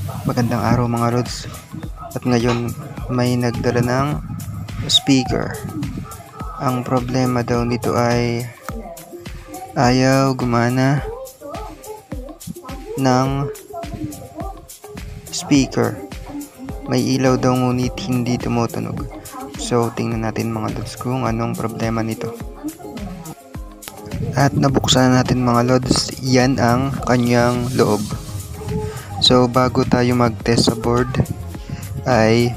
Magandang araw mga lods. At ngayon may nagdala ng speaker. Ang problema daw nito ay ayaw gumana ng speaker. May ilaw daw ngunit hindi tumutunog. So tingnan natin mga lods kung anong problema nito. At nabuksan natin mga lods, yan ang kanyang loob. So bago tayo mag-test sa board ay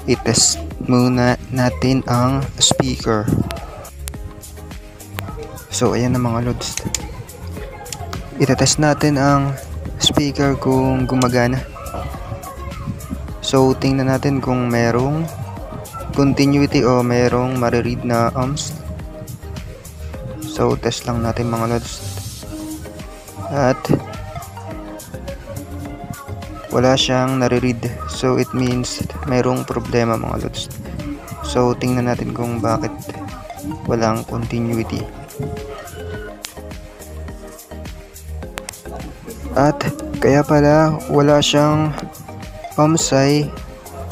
i-test muna natin ang speaker. So ayan na mga lods, i-test natin ang speaker kung gumagana. So tingnan natin kung merong continuity o merong mariread na ohms. So test lang natin mga lods. At wala siyang nare-read, so it means mayroong problema mga lods. So tingnan natin kung bakit walang continuity. At kaya pala wala siyang ohms ay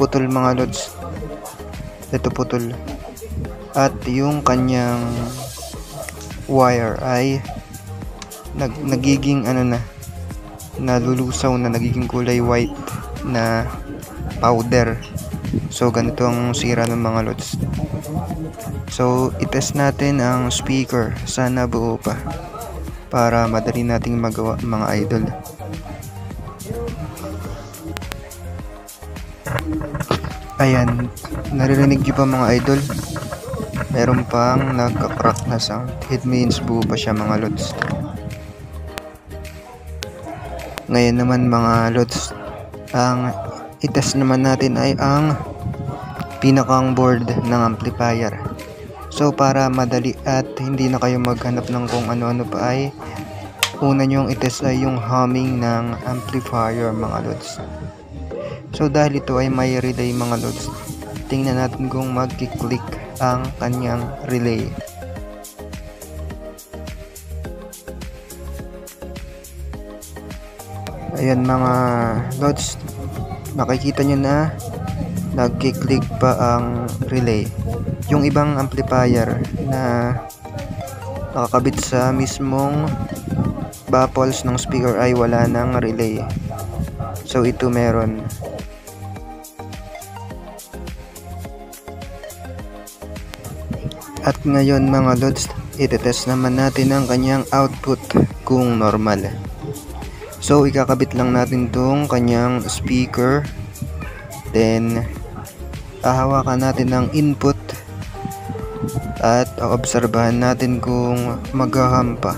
putol mga lods. Ito putol. At yung kanyang wire ay nagiging nalulusaw na, nagiging kulay white na powder. So ganito ang sira ng mga lods. So itest natin ang speaker, sana buo pa para madali nating magawa mga idol. Ayan, naririnig nyo pa mga idol, meron pang nagka-crack na sound. It means buo pa siya mga lods. Ngayon naman mga lods, ang itest naman natin ay ang pinakang board ng amplifier. So para madali at hindi na kayo maghanap ng kung ano-ano pa, ay una nyong itest ay yung humming ng amplifier mga lods. So dahil ito ay may relay mga lods, tingnan natin kung magki-click ang kanyang relay. Ayan mga lods, makikita nyo na nagki-click pa ang relay. Yung ibang amplifier na nakakabit sa mismong baffles ng speaker ay wala ng relay. So ito meron. At ngayon mga lods, itetest naman natin ang kanyang output kung normal. So ikakabit lang natin tong kanyang speaker, then hahawakan natin ng input at obserbahan natin kung mag-hum pa.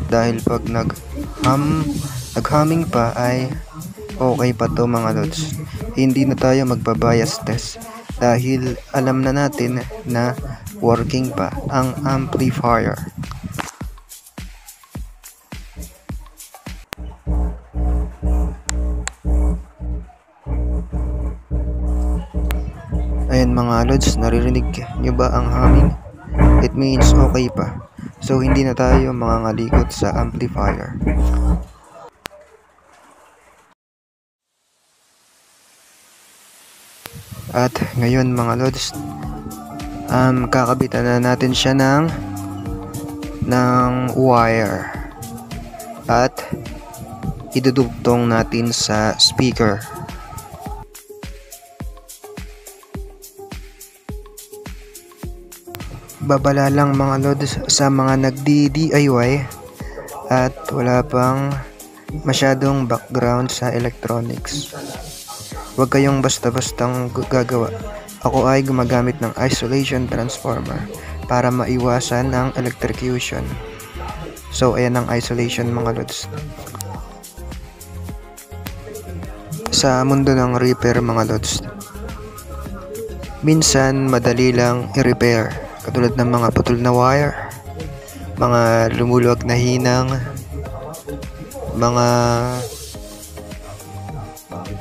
Dahil pag nag-humming pa ay okay pa to mga lods. Hindi na tayo magbabias test dahil alam na natin na working pa ang amplifier. Ayan mga lods, naririnig nyo ba ang humming? It means okay pa. So hindi na tayo mangangalikot sa amplifier. At ngayon mga lods, kakabitan na natin siya ng wire at idudugtong natin sa speaker. Babala lang mga lods sa mga nagdi-DIY at wala pang masyadong background sa electronics. Huwag kayong basta-bastang gagawa. Ako ay gumagamit ng isolation transformer para maiwasan ang electrocution. So ayan ang isolation mga lods. Sa mundo ng repair mga lods, minsan madali lang i-repair. Katulad ng mga putol na wire, mga lumuluwag na hinang, mga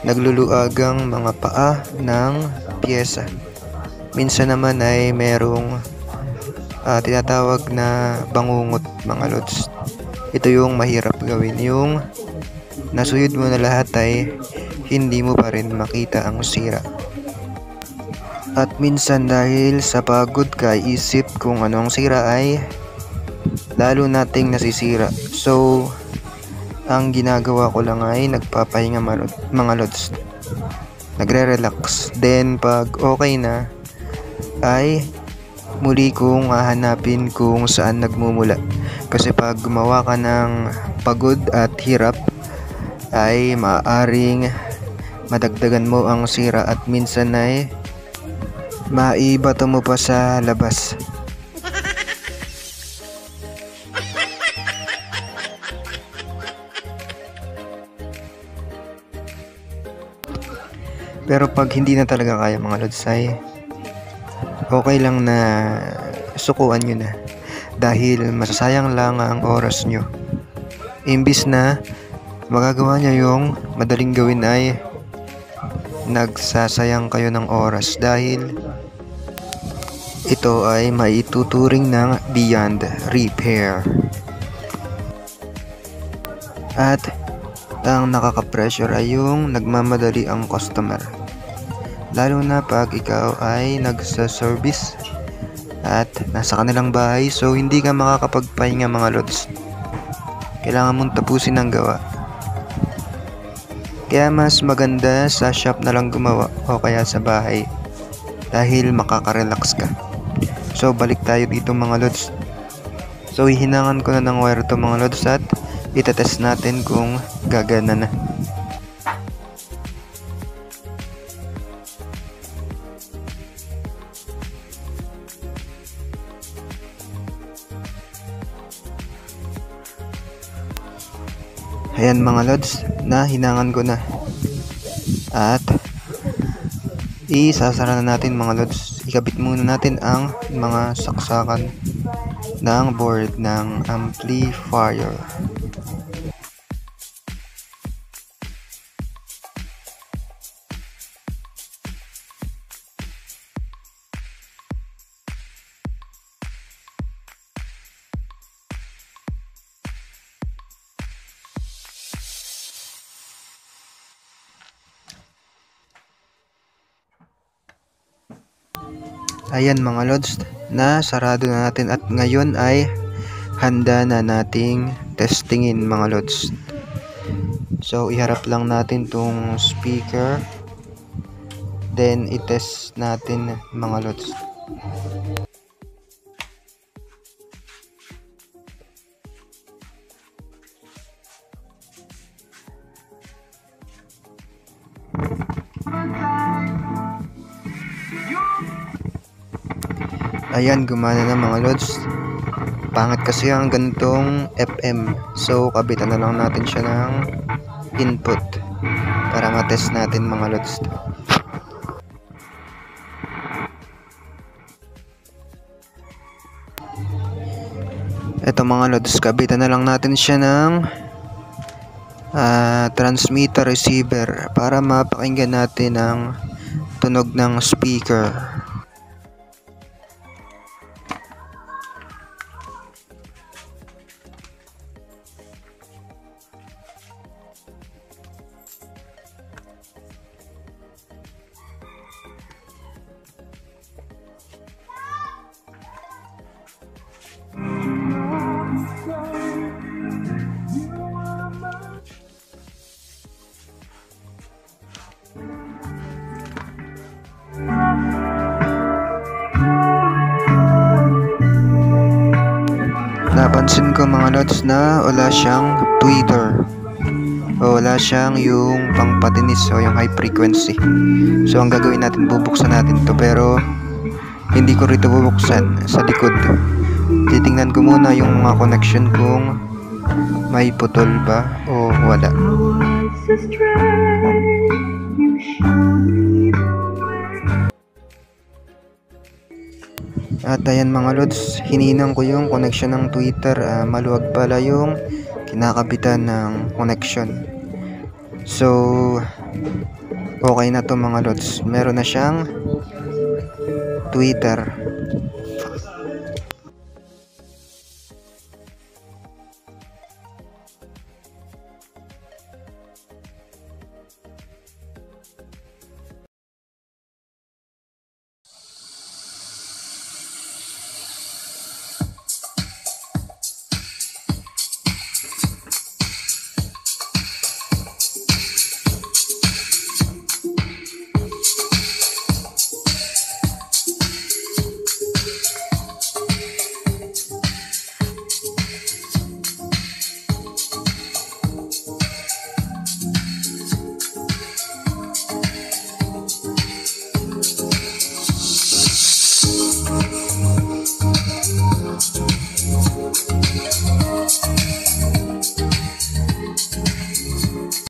nagluluagang mga paa ng pyesa. Minsan naman ay merong tinatawag na bangungot mga lods. Ito yung mahirap gawin. Yung nasuyod mo na lahat ay hindi mo pa rin makita ang sira. At minsan dahil sa pagod ka isip kung anong sira ay lalo nating nasisira. So ang ginagawa ko lang ay nagpapahinga mga lods, nagre-relax, then pag okay na ay muli kong hahanapin kung saan nagmumula. Kasi pag gumawa ka ng pagod at hirap ay maaaring madagdagan mo ang sira at minsan ay maibato mo pa sa labas. Pero pag hindi na talaga kaya mga lods ay okay lang na sukuan nyo na, dahil masasayang lang ang oras nyo. Imbis na magagawa nyo yung madaling gawin ay nagsasayang kayo ng oras, dahil ito ay maituturing ng beyond repair. At ang nakaka-pressure ay yung nagmamadali ang customer, lalo na pag ikaw ay nagsa-service at nasa kanilang bahay, so hindi ka makakapagpahinga mga lods. Kailangan mong tapusin ang gawa. Kaya mas maganda sa shop na lang gumawa o kaya sa bahay, dahil makaka-relax ka. So balik tayo dito mga lods. So hihinangan ko na ng wire to mga lods at itetest natin kung gagana na. Ayan mga lods, na hinangan ko na. At isasara na natin mga lods. Ikabit muna natin ang mga saksakan ng board ng amplifier. Ayan mga lods, na sarado na natin at ngayon ay handa na nating testingin mga lods. So iharap lang natin tong speaker, then itest natin mga lods. Ayan, gumana na mga lods. Pangit kasi ang ganitong FM, so kabitan na lang natin siya ng input para matest natin mga lods. Ito mga lods, kabitan na lang natin siya ng transmitter receiver para mapakinggan natin ang tunog ng speaker. Napansin ko mga lods na wala siyang tweeter o wala siyang yung pangpatinis o yung high frequency. So ang gagawin natin, bubuksan natin to, pero hindi ko rito bubuksan, sa likod. Titingnan ko muna yung mga connection kung may putol ba o wala. At ayan mga lods, hininang ko yung connection ng Twitter. Maluwag pala yung kinakabitan ng connection. So okay na to mga lods, meron na siyang Twitter.